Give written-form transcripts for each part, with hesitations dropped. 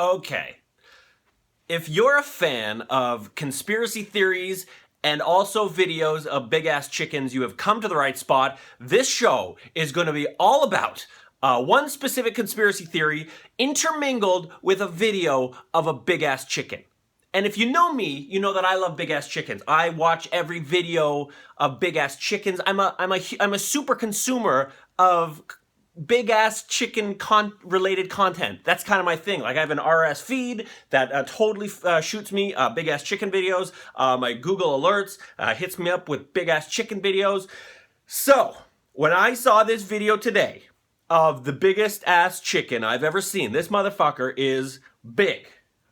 Okay. If you're a fan of conspiracy theories and also videos of big ass chickens, you have come to the right spot. This show is going to be all about one specific conspiracy theory intermingled with a video of a big ass chicken. And if you know me, you know that I love big ass chickens. I watch every video of big ass chickens. I'm a super consumer of big ass chicken related content. That's kind of my thing. Like I have an RS feed that totally shoots me big ass chicken videos. My Google alerts hits me up with big ass chicken videos. So when I saw this video today of the biggest ass chicken I've ever seen, this motherfucker is big.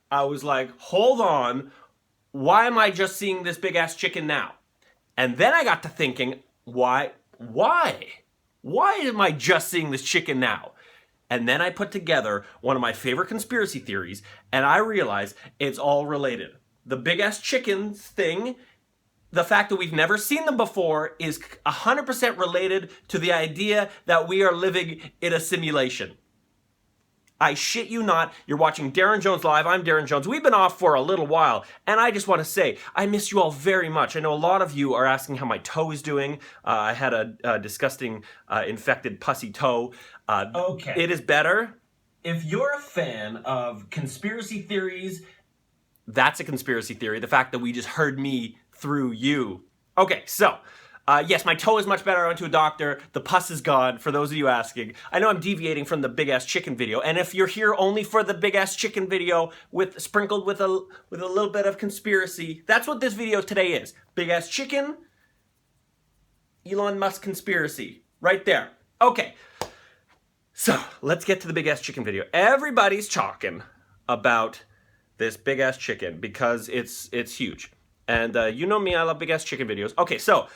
I was like, hold on, why am I just seeing this big ass chicken now? And then I got to thinking, why? Why am I just seeing this chicken now? And then I put together one of my favorite conspiracy theories, and I realized it's all related. The big ass chicken thing, the fact that we've never seen them before, is 100% related to the idea that we are living in a simulation. I shit you not, you're watching Daryn.Jones Live. I'm Daryn.Jones. We've been off for a little while, and I just want to say, I miss you all very much. I know a lot of you are asking how my toe is doing. I had a disgusting infected pussy toe. Okay. It is better. If you're a fan of conspiracy theories, that's a conspiracy theory. The fact that we just heard me through you. Okay, so... yes, my toe is much better. I went to a doctor. The pus is gone, for those of you asking. I know I'm deviating from the big-ass chicken video, and if you're here only for the big-ass chicken video sprinkled with a little bit of conspiracy, that's what this video today is. Big-ass chicken, Elon Musk conspiracy. Right there. Okay. So, let's get to the big-ass chicken video. Everybody's talking about this big-ass chicken because it's huge. And you know me, I love big-ass chicken videos. Okay, so...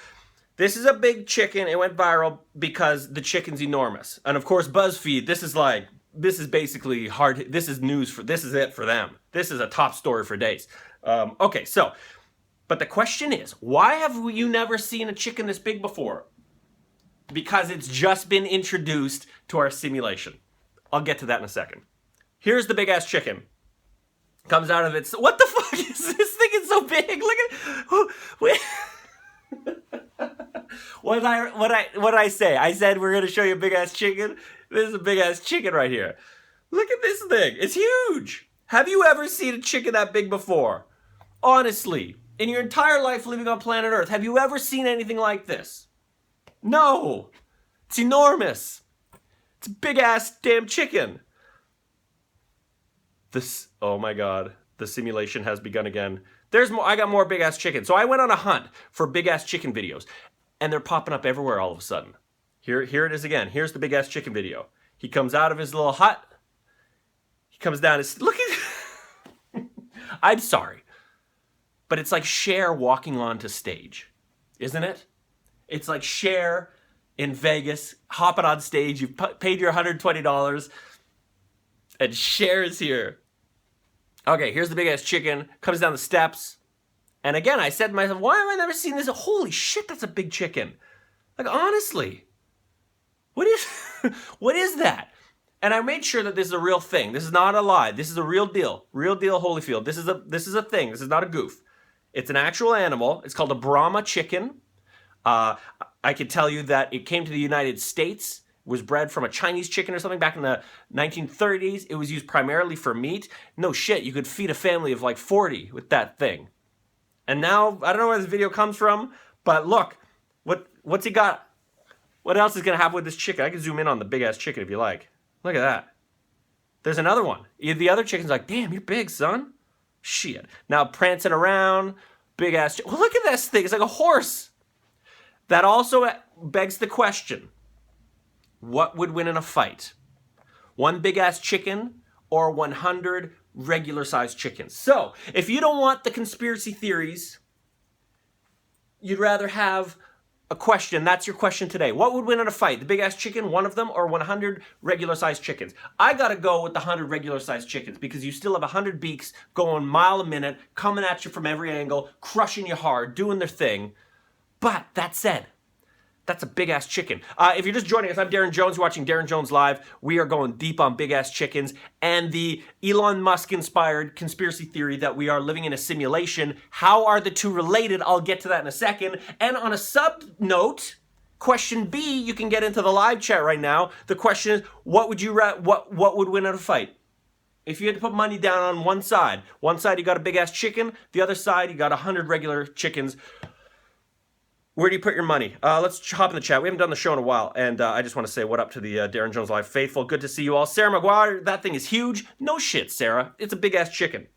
this is a big chicken. It went viral because the chicken's enormous. And of course, BuzzFeed, this is basically hard. This is it for them. This is a top story for days. Okay, so, but the question is, why have you never seen a chicken this big before? Because it's just been introduced to our simulation. I'll get to that in a second. Here's the big ass chicken. Comes out of its, what the fuck is this thing? It's so big. Look at, What did I say? I said we're gonna show you a big ass chicken. This is a big ass chicken right here. Look at this thing. It's huge. Have you ever seen a chicken that big before? Honestly, in your entire life living on planet Earth, have you ever seen anything like this? No. It's enormous. It's a big ass damn chicken. Oh my god. The simulation has begun again. There's more. I got more big ass chicken. So I went on a hunt for big ass chicken videos. And they're popping up everywhere all of a sudden. Here it is again. Here's the big ass chicken video. He comes out of his little hut. He comes down. Look at. I'm sorry, but it's like Cher walking onto stage, isn't it? It's like Cher in Vegas hopping on stage. You've paid your $120, and Cher is here. Okay, here's the big ass chicken. Comes down the steps. And again, I said to myself, why have I never seen this? Holy shit, that's a big chicken. Like, honestly, what is that? And I made sure that this is a real thing. This is not a lie. This is a real deal. Real deal, Holyfield. This is a thing. This is not a goof. It's an actual animal. It's called a Brahma chicken. I can tell you that it came to the United States, was bred from a Chinese chicken or something back in the 1930s. It was used primarily for meat. No shit, you could feed a family of like 40 with that thing. And now, I don't know where this video comes from, but look, what's he got? What else is going to happen with this chicken? I can zoom in on the big-ass chicken if you like. Look at that. There's another one. The other chicken's like, damn, you're big, son. Shit. Now prancing around, big-ass well, look at this thing. It's like a horse. That also begs the question, what would win in a fight? One big-ass chicken or 100 regular-sized chickens? So, if you don't want the conspiracy theories, you'd rather have a question. That's your question today. What would win in a fight? The big-ass chicken, one of them, or 100 regular-sized chickens? I gotta go with the 100 regular-sized chickens because you still have 100 beaks going mile a minute, coming at you from every angle, crushing you hard, doing their thing. But, that said, That's a big-ass chicken. If you're just joining us, I'm Daryn.Jones. You're watching Daryn.Jones Live. We are going deep on big-ass chickens and the Elon Musk-inspired conspiracy theory that we are living in a simulation. How are the two related? I'll get to that in a second. And on a sub-note, question B, you can get into the live chat right now. The question is, what would win in a fight? If you had to put money down on one side you got a big-ass chicken, the other side you got 100 regular chickens. Where do you put your money? Let's hop in the chat. We haven't done the show in a while, and I just want to say what up to the Daryn.Jones Live faithful. Good to see you all. Sarah McGuire, that thing is huge. No shit, Sarah. It's a big-ass chicken.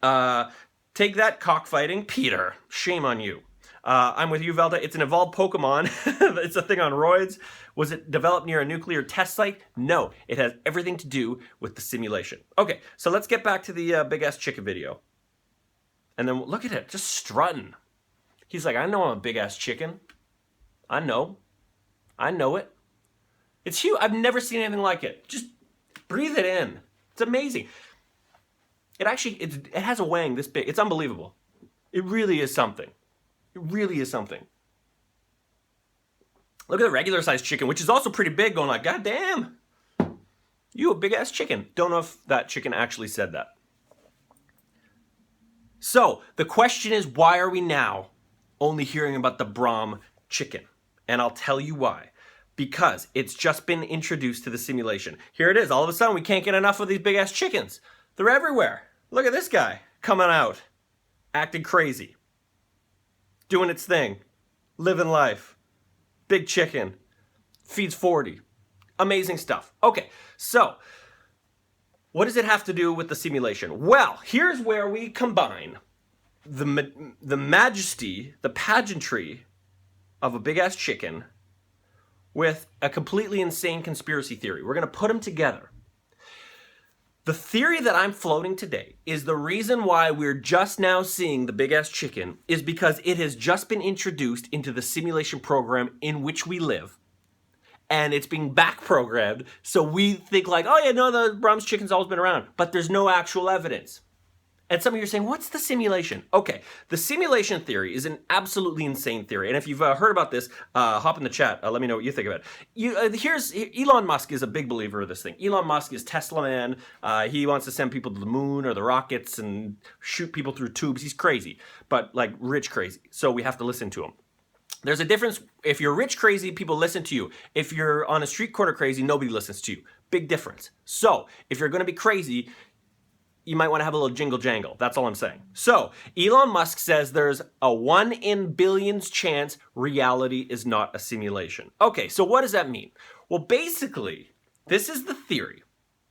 Take that, cockfighting. Peter, shame on you. I'm with you, Velda. It's an evolved Pokemon. It's a thing on roids. Was it developed near a nuclear test site? No. It has everything to do with the simulation. Okay, so let's get back to the big-ass chicken video. And then look at it, just strutting. He's like, I know I'm a big-ass chicken. I know it. It's huge. I've never seen anything like it. Just breathe it in. It's amazing. It has a wang this big. It's unbelievable. It really is something. It really is something. Look at the regular sized chicken, which is also pretty big, going like, God damn, you a big-ass chicken. Don't know if that chicken actually said that. So the question is, why are we now only hearing about the Brahma chicken? And I'll tell you why. Because it's just been introduced to the simulation. Here it is. All of a sudden, we can't get enough of these big-ass chickens. They're everywhere. Look at this guy coming out, acting crazy, doing its thing, living life. Big chicken, feeds 40. Amazing stuff. Okay, so what does it have to do with the simulation? Well, here's where we combine the majesty, the pageantry of a big-ass chicken with a completely insane conspiracy theory. We're going to put them together. The theory that I'm floating today is the reason why we're just now seeing the big-ass chicken is because it has just been introduced into the simulation program in which we live. And it's being back-programmed, so we think like, oh yeah, no, the Brahms chicken's always been around. But there's no actual evidence. And some of you are saying, what's the simulation? Okay, the simulation theory is an absolutely insane theory. And if you've heard about this, hop in the chat. Let me know what you think of it. Elon Musk is a big believer of this thing. Elon Musk is Tesla man. He wants to send people to the moon or the rockets and shoot people through tubes. He's crazy, but like rich crazy. So we have to listen to him. There's a difference. If you're rich crazy, people listen to you. If you're on a street corner crazy, nobody listens to you. Big difference. So if you're going to be crazy, you might want to have a little jingle jangle. That's all I'm saying. So Elon Musk says there's a 1 in billions chance reality is not a simulation. Okay, so what does that mean? Well, basically, this is the theory.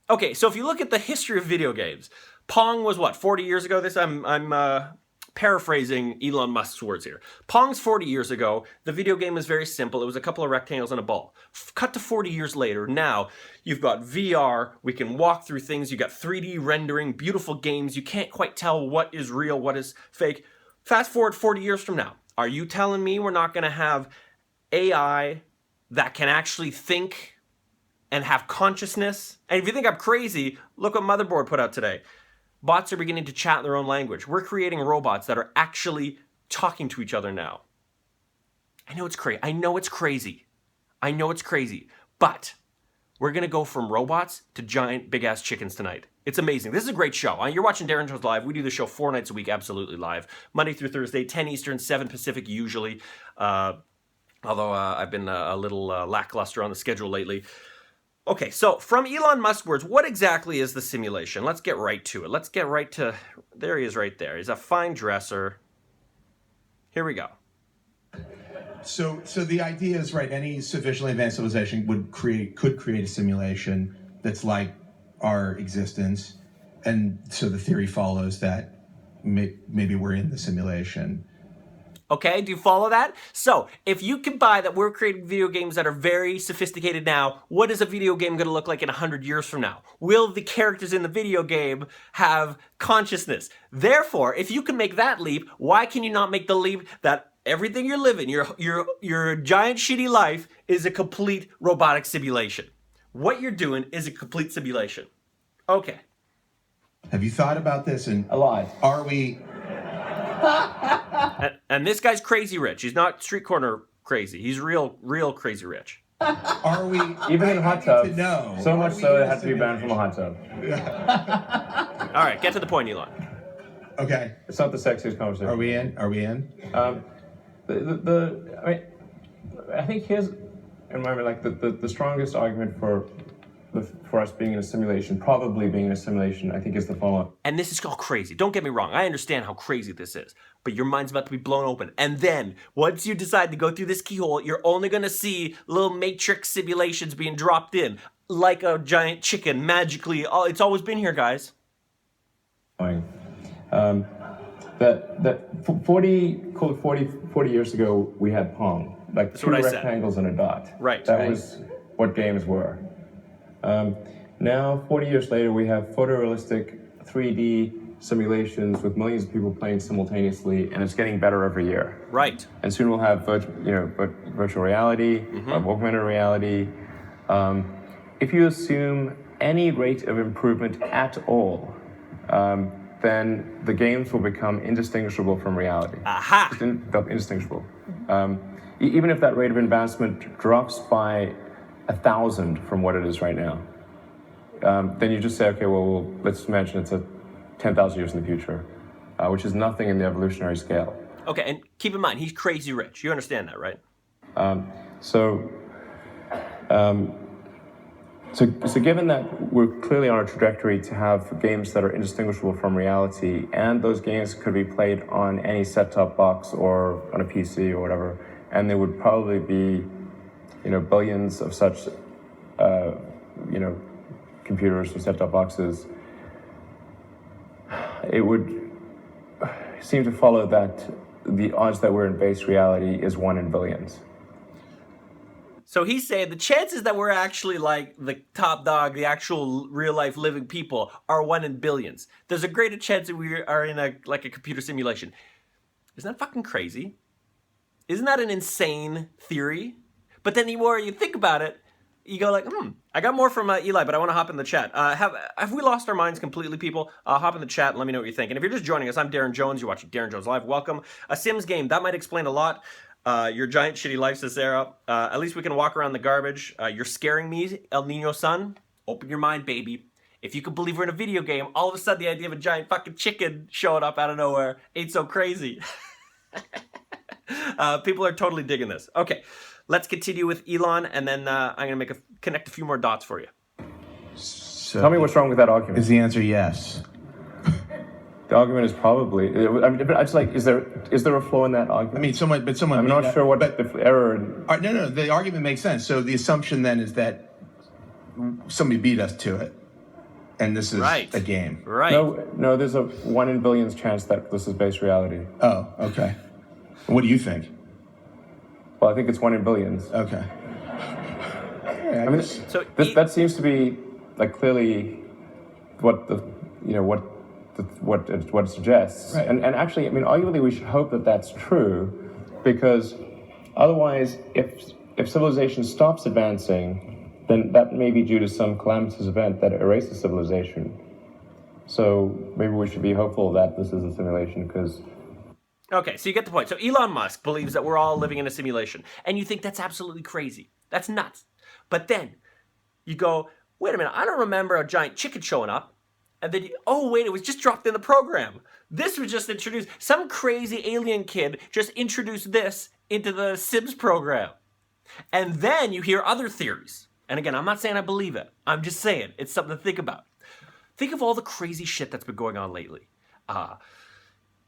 Okay, so if you look at the history of video games, Pong was what, 40 years ago? I'm paraphrasing Elon Musk's words here. Pong's 40 years ago. The video game was very simple. It was a couple of rectangles and a ball. Cut to 40 years later. Now, you've got VR. We can walk through things. You got 3D rendering, beautiful games. You can't quite tell what is real, what is fake. Fast forward 40 years from now. Are you telling me we're not going to have AI that can actually think and have consciousness? And if you think I'm crazy, look what Motherboard put out today. Bots are beginning to chat in their own language. We're creating robots that are actually talking to each other now. I know it's crazy. I know it's crazy. But we're going to go from robots to giant big-ass chickens tonight. It's amazing. This is a great show. You're watching Daryn.Jones Live. We do the show 4 nights a week, absolutely live. Monday through Thursday, 10 Eastern, 7 Pacific usually. Although I've been a little lackluster on the schedule lately. Okay, so from Elon Musk's words, what exactly is the simulation? Let's get right to it. There he is right there. He's a fine dresser. Here we go. So the idea is, right, any sufficiently advanced civilization could create a simulation that's like our existence. And so the theory follows that maybe we're in the simulation. Okay, do you follow that? So, if you can buy that we're creating video games that are very sophisticated now, what is a video game going to look like in 100 years from now? Will the characters in the video game have consciousness? Therefore, if you can make that leap, why can you not make the leap that everything you're living, your giant shitty life, is a complete robotic simulation? What you're doing is a complete simulation. Okay. Have you thought about this? And a lot. Are we... And this guy's crazy rich. He's not street corner crazy. He's real crazy rich. Are we Even in hot tubs. No. So much so it had to be banned from a hot tub. All right, get to the point, Elon. Okay. It's not the sexiest conversation. Are we in? I think here's, in my mind, like the strongest argument for us being in a simulation, probably being in a simulation, I think is the following. And this is all crazy. Don't get me wrong. I understand how crazy this is. But your mind's about to be blown open. And then, once you decide to go through this keyhole, you're only going to see little matrix simulations being dropped in. Like a giant chicken, magically. Oh, it's always been here, guys. That 40 years ago, we had Pong. Like That's two what I said. rectangles and a dot. Right. That was what games were. Now, 40 years later, we have photorealistic 3D simulations with millions of people playing simultaneously, and it's getting better every year. Right. And soon we'll have virtual reality, augmented reality. If you assume any rate of improvement at all, then the games will become indistinguishable from reality. Aha! They'll indistinguishable. Even if that rate of advancement drops by 1,000 from what it is right now, then you just say, okay, well, let's imagine it's 10,000 years in the future, which is nothing in the evolutionary scale. Okay, and keep in mind, he's crazy rich. You understand that, right? So given that we're clearly on a trajectory to have games that are indistinguishable from reality, and those games could be played on any set-top box or on a PC or whatever, and there would probably be, billions of such, computers or set-top boxes, it would seem to follow that the odds that we're in base reality is 1 in billions. So he's saying the chances that we're actually like the top dog, the actual real life living people, are 1 in billions. There's a greater chance that we are in a computer simulation. Isn't that fucking crazy? Isn't that an insane theory? But then the more you think about it, you go like, I got more from Eli, but I want to hop in the chat. Have we lost our minds completely, people? Hop in the chat and let me know what you think. And if you're just joining us, I'm Daryn.Jones. You're watching Daryn.Jones Live. Welcome. A Sims game, that might explain a lot. Your giant shitty life, says Sarah. At least we can walk around the garbage. You're scaring me, El Nino son. Open your mind, baby. If you could believe we're in a video game, all of a sudden the idea of a giant fucking chicken showing up out of nowhere ain't so crazy. People are totally digging this. Okay, let's continue with Elon, and then I'm going to connect a few more dots for you. So Tell me what's wrong with that argument. Is the answer yes? The argument is probably. I mean, but I just like, is there a flaw in that argument? I mean, someone. I'm not sure what the error. No. The argument makes sense. So the assumption then is that somebody beat us to it, and this is a game. Right. No. There's a 1 in billions chance that this is base reality. Oh, okay. What do you think? Well, I think it's 1 in billions. Okay. I mean, that seems to be like clearly what it suggests. Right. And actually, I mean, arguably we should hope that that's true, because otherwise, if civilization stops advancing, then that may be due to some calamitous event that erases civilization. So maybe we should be hopeful that this is a simulation, because... Okay, so you get the point. So Elon Musk believes that we're all living in a simulation, and you think that's absolutely crazy. That's nuts. But then you go, wait a minute, I don't remember a giant chicken showing up. And then, it was just dropped in the program. This was just introduced. Some crazy alien kid just introduced this into the Sims program. And then you hear other theories. And again, I'm not saying I believe it. I'm just saying it's something to think about. Think of all the crazy shit that's been going on lately.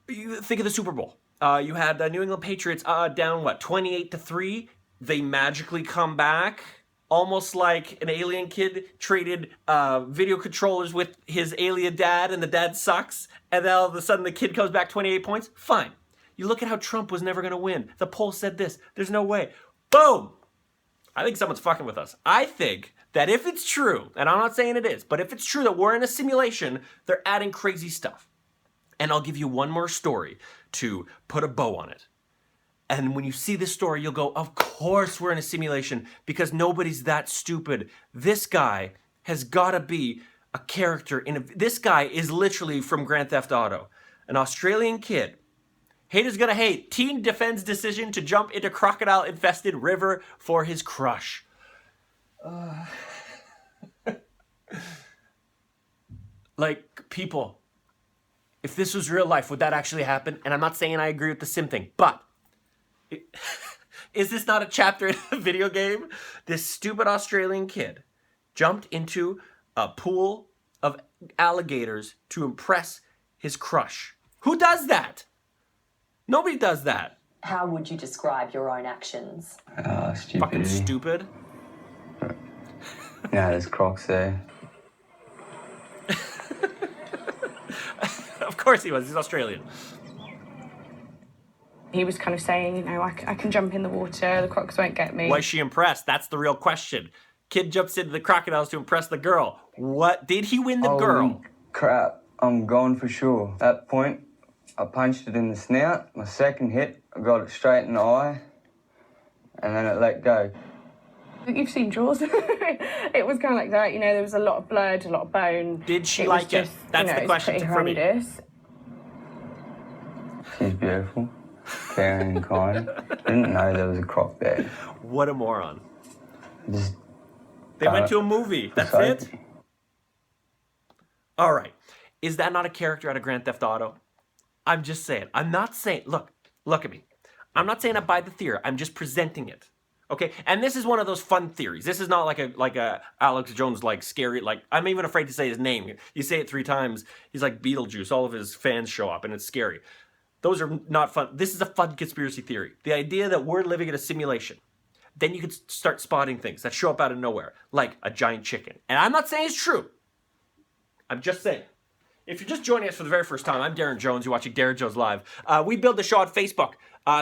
You think of the Super Bowl. You had the New England Patriots down, 28-3. They magically come back. Almost like an alien kid traded video controllers with his alien dad, and the dad sucks, and then all of a sudden the kid comes back 28 points. Fine. You look at how Trump was never going to win. The poll said this. There's no way. Boom! I think someone's fucking with us. I think that if it's true, and I'm not saying it is, but if it's true that we're in a simulation, they're adding crazy stuff. And I'll give you one more story to put a bow on it. And when you see this story, you'll go, of course we're in a simulation, because nobody's that stupid. This guy has got to be a character this guy is literally from Grand Theft Auto. An Australian kid Haters gonna hate. Teen defends decision to jump into crocodile-infested river for his crush. Like, people, if this was real life, would that actually happen? And I'm not saying I agree with the sim thing, but is this not a chapter in a video game? This stupid Australian kid jumped into a pool of alligators to impress his crush. Who does that? Nobody does that. How would you describe your own actions? Stupidity. Fucking stupid. Yeah, there's crocs there. Of course he was. He's Australian. He was kind of saying, you know, I can jump in the water, the crocs won't get me. Was she impressed? That's the real question. Kid jumps into the crocodiles to impress the girl. What? Did he win the girl? Holy crap, I'm gone for sure. At that point, I punched it in the snout. My second hit, I got it straight in the eye, and then it let go. You've seen Jaws. It was kind of like that, you know, there was a lot of blood, a lot of bone. Did she It was like it? just, That's you know, the question it's pretty for me. horrendous. She's beautiful, caring and kind. Didn't know there was a croc there. What a moron. Just They went to a movie. That's it? All right. Is that not a character out of Grand Theft Auto? I'm just saying. I'm not saying... Look at me. I'm not saying I buy the theory. I'm just presenting it. Okay? And this is one of those fun theories. This is not like a Alex Jones, like, scary... Like, I'm even afraid to say his name. You say it 3 times, he's like Beetlejuice. All of his fans show up, and it's scary. Those are not fun. This is a fun conspiracy theory. The idea that we're living in a simulation. Then you could start spotting things that show up out of nowhere, like a giant chicken. And I'm not saying it's true. I'm just saying. If you're just joining us for the very first time, I'm Daryn.Jones. You're watching Daryn.Jones Live. We build the show on Facebook.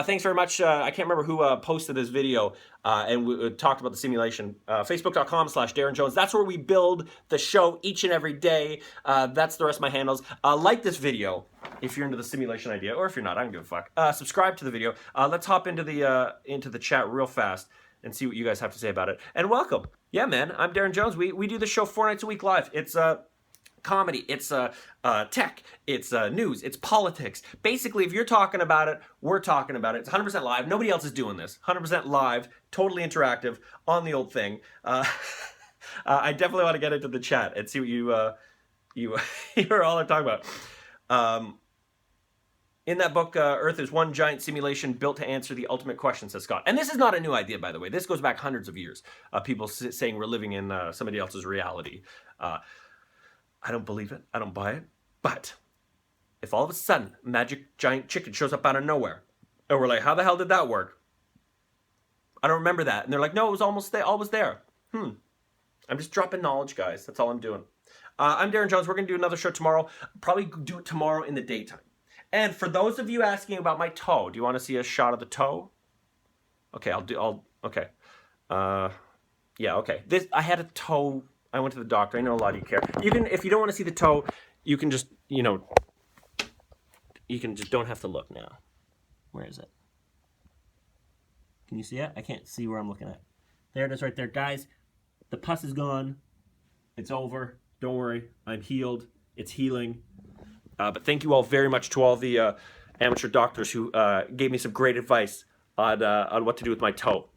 Thanks very much. I can't remember who posted this video and we talked about the simulation. Facebook.com/Daryn.Jones. That's where we build the show each and every day. That's the rest of my handles. Like this video if you're into the simulation idea, or if you're not, I don't give a fuck. Subscribe to the video. Let's hop into the chat real fast and see what you guys have to say about it. And welcome. Yeah, man, I'm Daryn.Jones. We do the show 4 nights a week live. It's comedy, it's tech, it's news, it's politics. Basically, if you're talking about it, we're talking about it. It's 100% live. Nobody else is doing this. 100% live, totally interactive on the old thing. I definitely want to get into the chat and see what you're all talking about. In that book, Earth is one giant simulation built to answer the ultimate question, says Scott. And this is not a new idea, by the way. This goes back hundreds of years. People saying we're living in somebody else's reality. I don't believe it. I don't buy it. But if all of a sudden magic giant chicken shows up out of nowhere, and we're like, how the hell did that work? I don't remember that. And they're like, no, it was almost there. Always there. I'm just dropping knowledge, guys. That's all I'm doing. I'm Daryn.Jones. We're going to do another show tomorrow. Probably do it tomorrow in the daytime. And for those of you asking about my toe, do you want to see a shot of the toe? Okay, okay. Yeah, okay. I had a toe. I went to the doctor. I know a lot of you care. If you don't want to see the toe, you can just, you can just don't have to look now. Where is it? Can you see it? I can't see where I'm looking at. There it is right there. Guys, the pus is gone. It's over. Don't worry. I'm healed. It's healing. But thank you all very much to all the amateur doctors who gave me some great advice on what to do with my toe.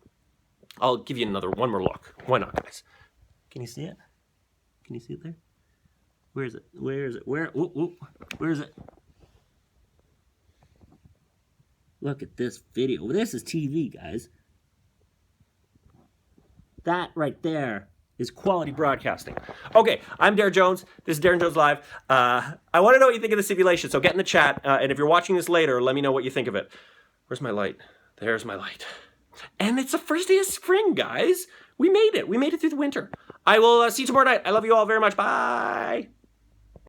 I'll give you one more look. Why not, guys? Can you see it? Can you see it there? Where is it? Where is it? Where is it? Look at this video. This is TV, guys. That right there is quality broadcasting. Okay, I'm Daryn.Jones. This is Daryn.Jones Live. I want to know what you think of the simulation, so get in the chat. And if you're watching this later, let me know what you think of it. Where's my light? There's my light. And it's the first day of spring, guys. We made it. We made it through the winter. I will see you tomorrow night. I love you all very much. Bye.